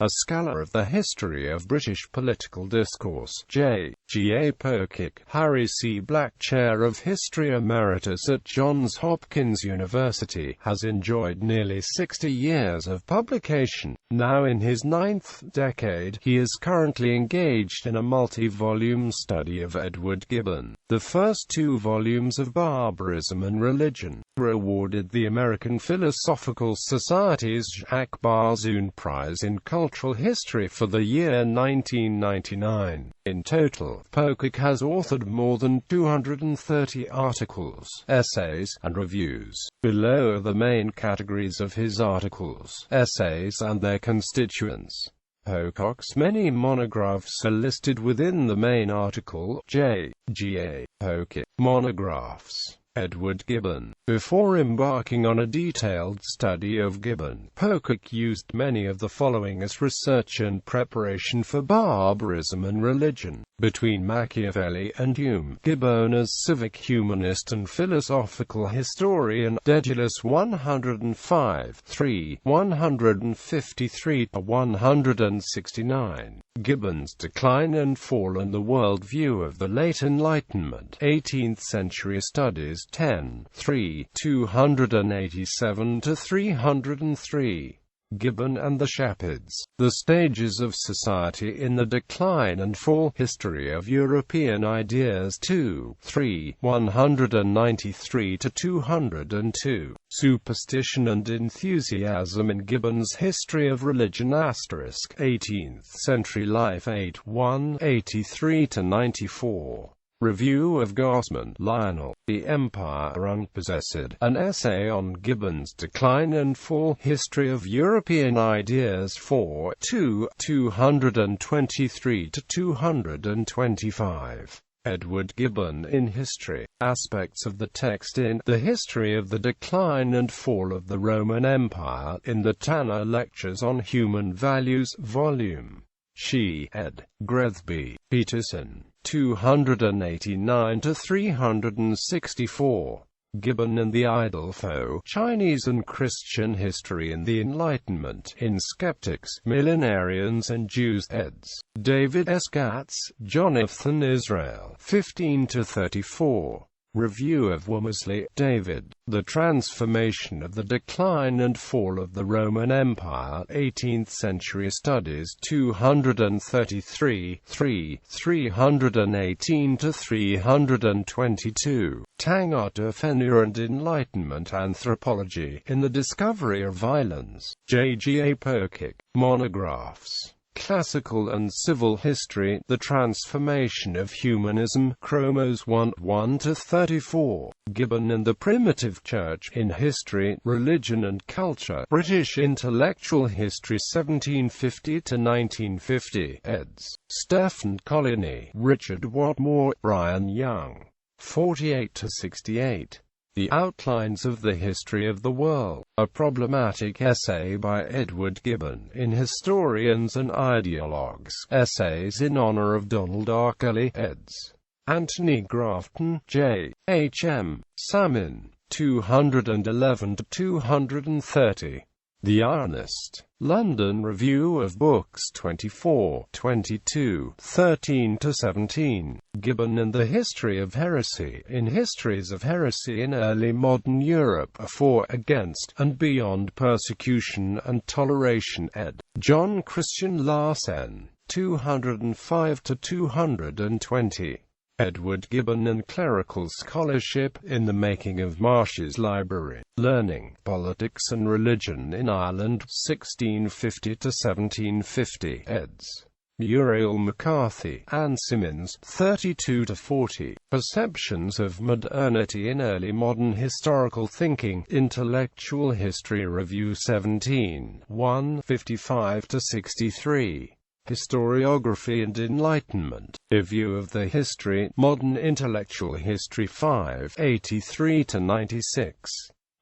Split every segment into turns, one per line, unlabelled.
a scholar of the history of British political discourse. J.G.A.Pocock, Harry C.Black Chair of History Emeritus at Johns Hopkins University, has enjoyed nearly 60 years of publication. Now in his 9th decade, he is currently engaged in a multi-volume study of Edward Gibbon. The first 2 volumes of Barbarism and Religion were awarded the American Philosophical Society's J.G.A.Pocock Prize in Cultural History for the year 1999. In total, Pocock has authored more than 230 articles, essays, and reviews. Below are the main categories of his articles, essays, and their constituents. Pocock's many monographs are listed within the main article. J.G.A.Pocock Monographs. Edward Gibbon. Before embarking on a detailed study of Gibbon, Pocock used many of the following as research and preparation for Barbarism and Religion. Between Machiavelli and Hume, Gibbon as civic humanist and philosophical historian, Dedulus 105, 3, 153–169. Gibbon's Decline and Fall and the World View of the Late Enlightenment, 18th Century Studies, 10, 3, 287–303. Gibbon and the Shepherds, The Stages of Society in the Decline and Fall, History of European Ideas, 2, 3, 193–202. Superstition and Enthusiasm in Gibbon's History of Religion *, 18th Century Life, 8, 1, 83–94. Review of Gossman, Lionel, The Empire Unpossessed, an essay on Gibbon's Decline and Fall, History of European Ideas, 4, 2, 223–225. Edward Gibbon in History, Aspects of the Text in The History of the Decline and Fall of the Roman Empire, in the Tanner Lectures on Human Values, Volume. She, ed. Grethby, Peterson. 289–364. Gibbon and the Idle Foe, Chinese and Christian History in the Enlightenment, in Skeptics, Millenarians and Jews, eds. David S. Gatz, Jonathan Israel, 15–34. Review of Womersley, David. The Transformation of the Decline and Fall of the Roman Empire, 18th Century Studies, 233, 3, 318–322. Tangata Fenua and Enlightenment Anthropology, in the Discovery of Violence. J.G.A.Pocock. Monographs. Classical and Civil History, The Transformation of Humanism, Chromos 1, 1–34. Gibbon and the Primitive Church, in History, Religion and Culture, British Intellectual History 1750–1950, eds. Stephen Collinney, Richard Watmore, Brian Young. 48–68. The Outlines of the History of the World, a problematic essay by Edward Gibbon, in Historians and Ideologues, Essays in Honor of Donald R. Kelly, eds. Anthony Grafton, J. H. M. Salmon, 211–230. The Honest. London Review of Books 24, 22, 13–17. Gibbon and the History of Heresy, in Histories of Heresy in Early Modern Europe, a For, Against, and Beyond Persecution and Toleration, ed. John Christian Larsen, 205–220. Edward Gibbon and Clerical Scholarship, in the Making of Marsh's Library, Learning, Politics and Religion in Ireland, 1650–1750, eds. Muriel McCarthy, Anne Simmons, 32–40. Perceptions of Modernity in Early Modern Historical Thinking, Intellectual History Review 17, 1, 55–63. Historiography and Enlightenment, Review of the History, Modern Intellectual History 5, 83–96.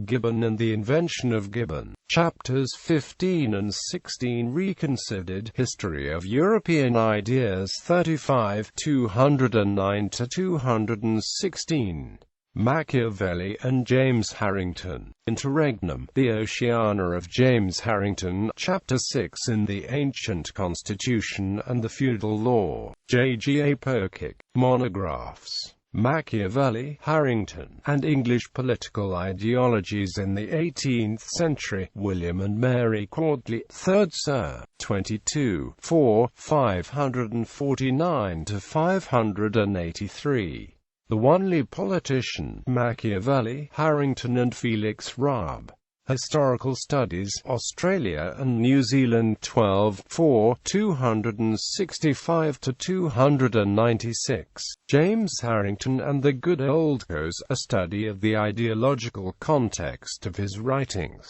Gibbon and the Invention of Gibbon, Chapters 15 and 16 Reconsidered, History of European Ideas 35, 209–216. Machiavelli and James Harrington. Interregnum, the Oceana of James Harrington, Chapter 6 in the Ancient Constitution and the Feudal Law. J.G.A.Pocock. Monographs. Machiavelli, Harrington, and English Political Ideologies in the 18th Century. William and Mary Quartley, 3rd Sir. 22, 4, 549–583. The Wanley Politician, Machiavelli, Harrington and Felix Raab. Historical Studies, Australia and New Zealand 12, 4, 265–296. James Harrington and the Good Old Cause, a study of the ideological context of his writings.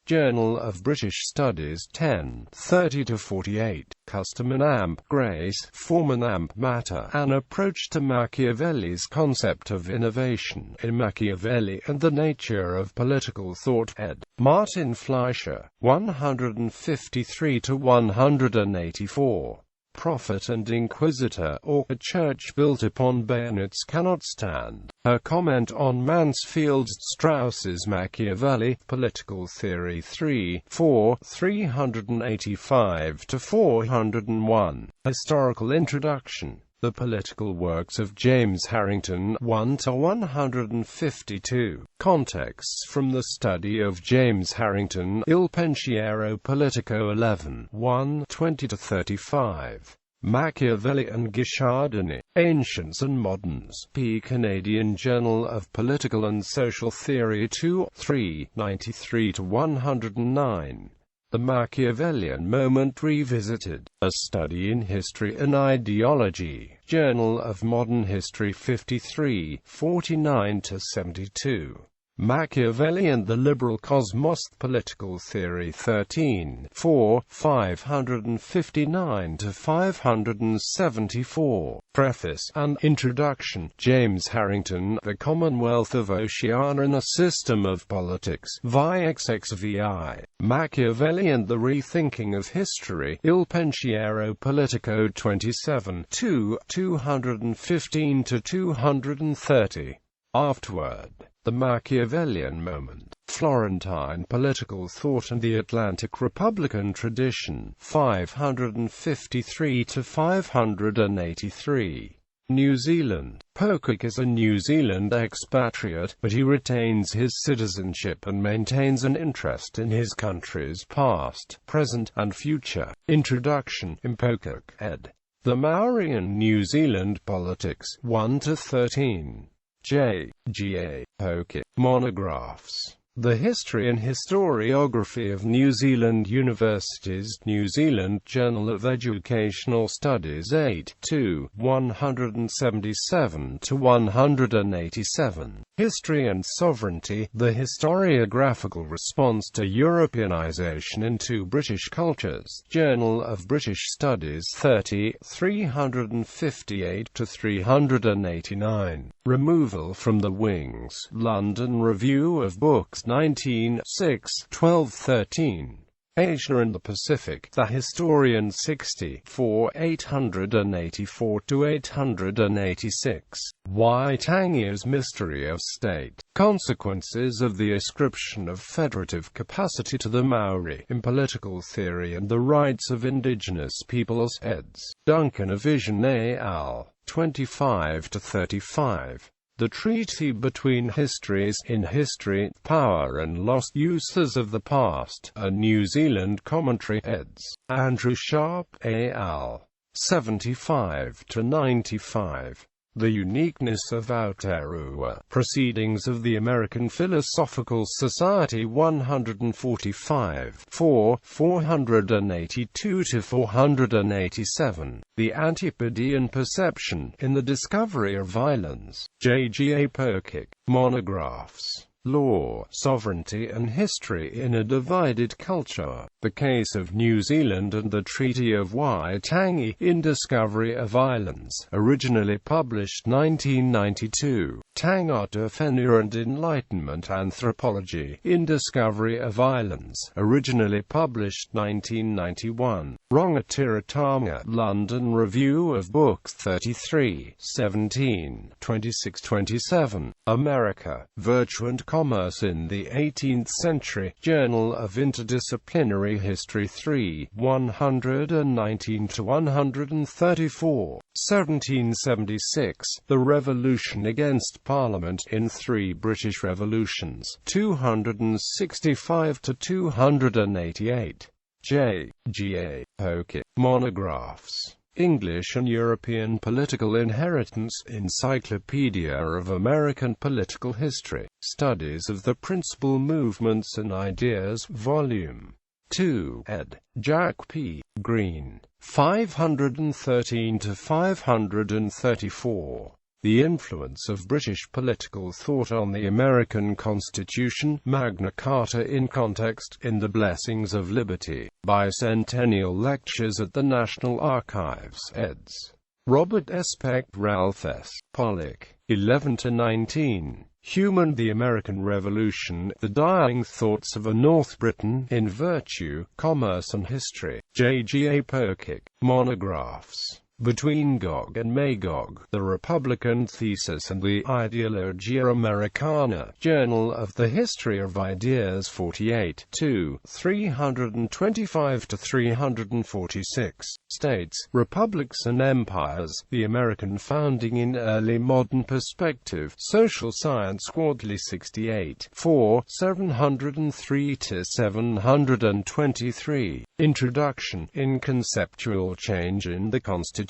Journal of British Studies 10, 30–48. Custom and Amp Grace, Form and Amp Matter, an approach to Machiavelli's concept of innovation in Machiavelli and the Nature of Political Thought, ed. Martin Fleischer, 153–184. Prophet and Inquisitor, or a church built upon bayonets cannot stand. Her comment on Mansfield Strauss's Machiavelli, Political Theory 3, 4, 385–401. Historical Introduction. The Political Works of James Harrington, 1–152. Contexts from the study of James Harrington, Il Pensiero Politico 11, 1, 20–35. Machiavelli and Guicciardini, Ancients and Moderns, P. Canadian Journal of Political and Social Theory 2, 3, 93–109. The Machiavellian Moment Revisited, a Study in History and Ideology, Journal of Modern History 53, 49–72. Machiavelli and the Liberal Cosmos, Political Theory 13, 4, 559–574. Preface and Introduction. James Harrington, The Commonwealth of Oceania and a System of Politics, VIXXVI. Machiavelli and the Rethinking of History, Il Pensiero Politico 27, 2, 215–230. Afterward. The Machiavellian Moment, Florentine Political Thought and the Atlantic Republican Tradition, 553–583. New Zealand. Pocock is a New Zealand expatriate, but he retains his citizenship and maintains an interest in his country's past, present, and future. Introduction. Pocock, ed. The Maori and New Zealand Politics, 1–13. J.G.A.Pocock. Monographs. The History and Historiography of New Zealand Universities, New Zealand Journal of Educational Studies 8, 2, 177–187. History and Sovereignty, the Historiographical Response to Europeanization in Two British Cultures, Journal of British Studies 30, 358–389. Removal from the Wings, London Review of Books 19, 6, 12–13. Asia and the Pacific, The Historian 64, 884–886. Waitangia's Mystery of State. Consequences of the Ascription of Federative Capacity to the Maori in Political Theory and the Rights of Indigenous Peoples, eds. Duncan, A Vision al. 25–35. The Treaty Between Histories, in History, Power and Lost Uses of the Past, a New Zealand Commentary, eds. Andrew Sharp, al. 75–95. The Uniqueness of Aotearoa, Proceedings of the American Philosophical Society 145, 4, 482–487. The Antipodean Perception, in the Discovery of Violence. J.G.A.Pocock. Monographs. Law, Sovereignty and History in a Divided Culture, The Case of New Zealand and the Treaty of Waitangi, in Discovery of Islands, originally published 1992, Tangata Whenua and Enlightenment Anthropology, in Discovery of Islands, originally published 1991, Rangatiratanga, London Review of Books 33, 17, 26-27, America, Virtue and Commerce in the 18th Century, Journal of Interdisciplinary History 3, 119-134, 1776, The Revolution Against Parliament in Three British Revolutions, 265-288. J.G.A.Pocock, Monographs. English and European Political Inheritance, Encyclopedia of American Political History, Studies of the Principal Movements and Ideas, Volume 2, ed. Jack P. Green, 513-534. The Influence of British Political Thought on the American Constitution, Magna Carta in Context, in the Blessings of Liberty, Bicentennial Lectures at the National Archives, eds. Robert S. Peck, Ralph S. Pollock, 11-19. Human, the American Revolution, The Dying Thoughts of a North Briton, in Virtue, Commerce and History, J.G.A.Pocock, Monographs. Between Gog and Magog, The Republican Thesis and the Ideologia Americana, Journal of the History of Ideas 48, 2, 325-346, States, Republics and Empires, The American Founding in Early Modern Perspective, Social Science Quarterly 68, 4, 703-723, Introduction, in Conceptual Change in the Constitution,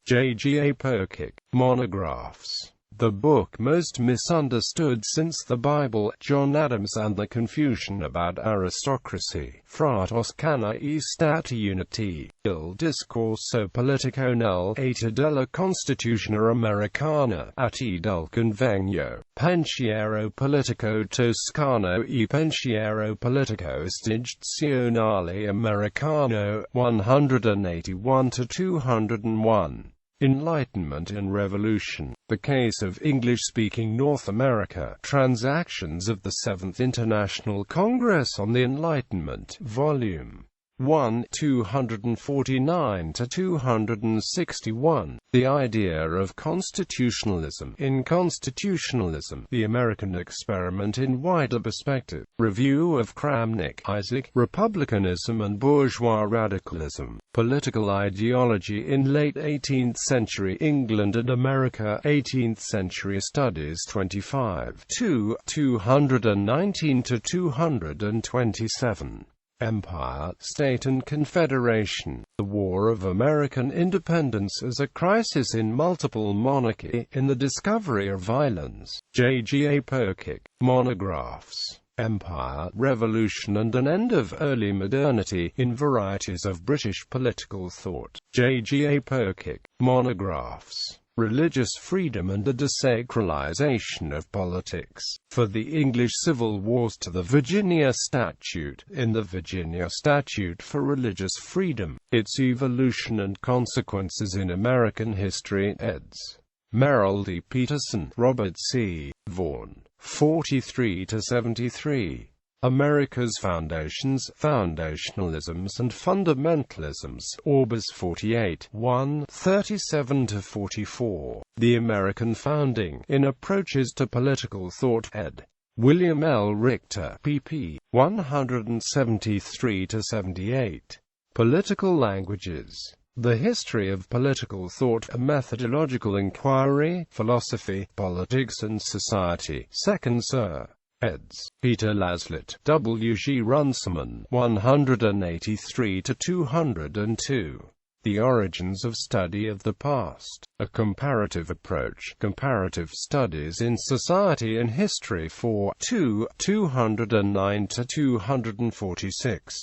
J.G.A.Pocock, Monographs. The book most misunderstood since the Bible, John Adams and the Confusion about Aristocracy, Fratos Cana e Stati Uniti, Il Discorso Politico nell'Età della Costituzione Americana, atti del Convegno, Pensiero Politico Toscano e Pensiero Politico Istituzionale Americano, 181-201. Enlightenment and Revolution, The Case of English-Speaking North America, Transactions of the Seventh International Congress on the Enlightenment, Volume 1, 249-261, The Idea of Constitutionalism, in Constitutionalism, The American Experiment in Wider Perspective, Review of Kramnik, Isaac, Republicanism and Bourgeois Radicalism, Political Ideology in Late 18th Century England and America, 18th Century Studies 25, 219-227. Empire, State and Confederation, The War of American Independence as a Crisis in Multiple Monarchy, in the Discovery of Islands, J.G.A.Pocock, Monographs. Empire, Revolution and an End of Early Modernity, in Varieties of British Political Thought, J.G.A.Pocock, Monographs. Religious Freedom and the Desacralization of Politics, For the English Civil Wars to the Virginia Statute, in the Virginia Statute for Religious Freedom, Its Evolution and Consequences in American History, eds. Merrill D. Peterson, Robert C. Vaughan, 43-73. America's Foundations, Foundationalisms and Fundamentalisms, Orbis 48, 1, 37-44. The American Founding, in Approaches to Political Thought, ed. William L. Richter, pp. 173-78. Political Languages. The History of Political Thought, A Methodological Inquiry, Philosophy, Politics and Society, 2nd Sir. Eds. Peter Laslett, W. G. Runciman, 183-202. The Origins of Study of the Past, A Comparative Approach, Comparative Studies in Society and History 4, 209-246.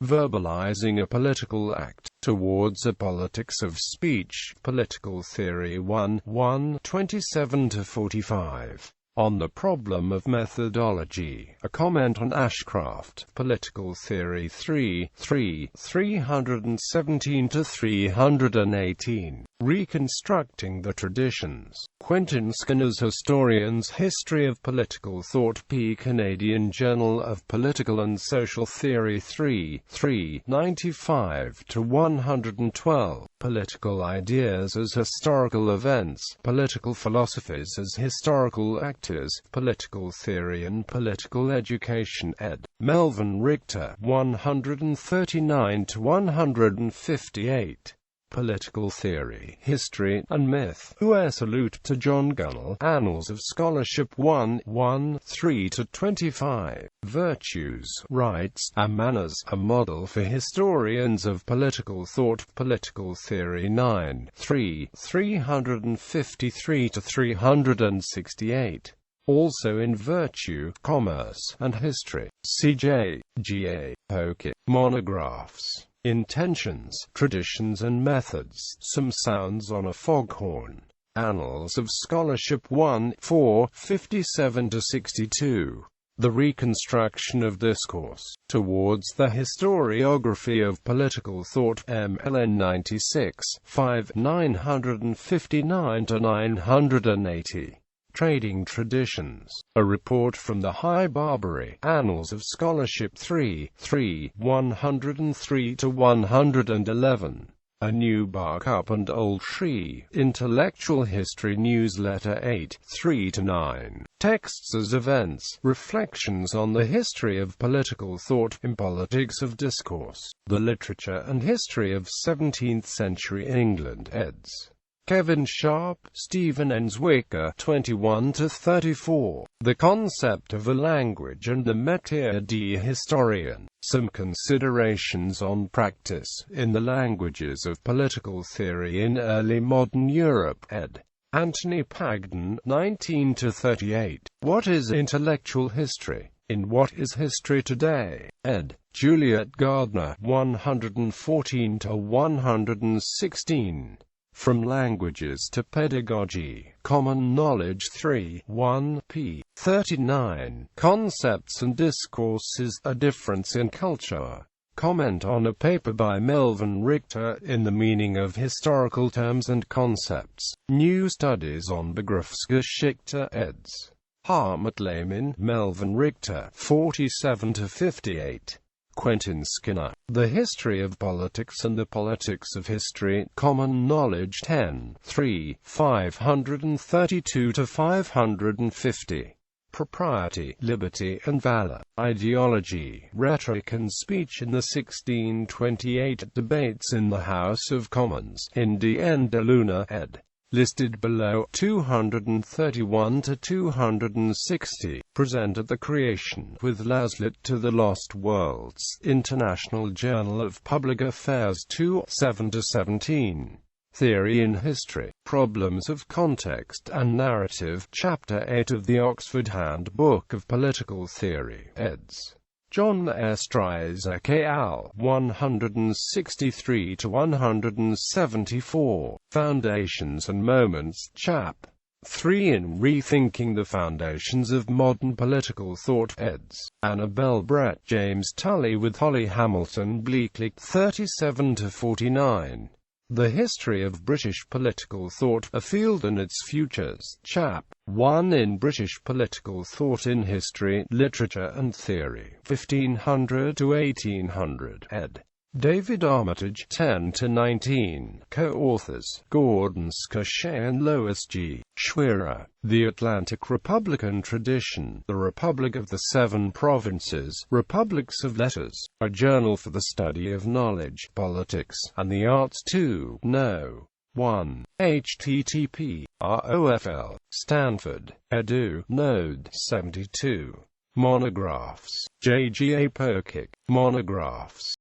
Verbalizing a Political Act, Towards a Politics of Speech, Political Theory 1, 27-45. On the problem of methodology, a comment on Ashcraft, Political Theory 317–318, Reconstructing the Traditions. Quentin Skinner's Historians' History of Political Thought, p. Canadian Journal of Political and Social Theory 95–112. Political Ideas as Historical Events, Political Philosophies as Historical Actors, Political Theory and Political Education, ed. Melvin Richter, 139–158. Political Theory, History, and Myth. U.S. Salute to John Gunnell, Annals of Scholarship 1, 3–25. Virtues, Rights, and Manners, a Model for Historians of Political Thought, Political Theory 9, 353–368. Also in Virtue, Commerce, and History. C.J.A.Pocock. Monographs. Intentions, Traditions and Methods, Some Sounds on a Foghorn. Annals of Scholarship 1, 57–62. The Reconstruction of Discourse. Towards the Historiography of Political Thought, MLN 96, 5, 959–980. Trading Traditions. A Report from the High Barbary. Annals of Scholarship 3, 103–111. A New Bark Up and Old Tree. Intellectual History Newsletter 8, 3–9. Texts as Events. Reflections on the History of Political Thought, in Politics of Discourse. The Literature and History of 17th-Century England, eds. Kevin Sharp, Stephen Enswicker, 21–34. The Concept of a Language and the Métier de Historien. Some Considerations on Practice in the Languages of Political Theory in Early Modern Europe, ed. Anthony Pagden, 19–38. What is Intellectual History? In What is History Today? ed. Juliet Gardner, 114–116. From Languages to Pedagogy, Common Knowledge 3, 1, p. 39. Concepts and Discourses, A Difference in Culture. Comment on a paper by Melvin Richter, In the Meaning of Historical Terms and Concepts. New Studies on Begriffsgeschichte, eds. Hartmut-Lehmann, Melvin Richter, 47–58. Quentin Skinner. The History of Politics and the Politics of History, Common Knowledge 10, 3, 532–550. Propriety, Liberty and Valor. Ideology, Rhetoric and Speech in the 1628 Debates in the House of Commons, in D. N. de Luna, ed. Listed below, 231–260. Present at the Creation, with Laslet to the Lost Worlds, International Journal of Public Affairs 2, 7–17. Theory in History, Problems of Context and Narrative, Chapter 8 of the Oxford Handbook of Political Theory, eds. John S. Dreiser al. 163–174. Foundations and Moments, Chap. 3 in Rethinking the Foundations of Modern Political Thought, eds. Annabelle Brett, James Tully with Holly Hamilton Bleakley, 37–49. The History of British Political Thought, A Field and Its Futures, Chap. 1 in British Political Thought in History, Literature and Theory, 1500–1800, ed. David Armitage, 10–19. Co-authors, Gordon Scochet and Lois G. Schwerer. The Atlantic Republican Tradition, The Republic of the Seven Provinces, Republics of Letters, a journal for the study of knowledge, politics, and the arts 2, No. 1. http. ROFL. Stanford. Edu. Node. 72. Monographs. J.G.A.Pocock. Monographs.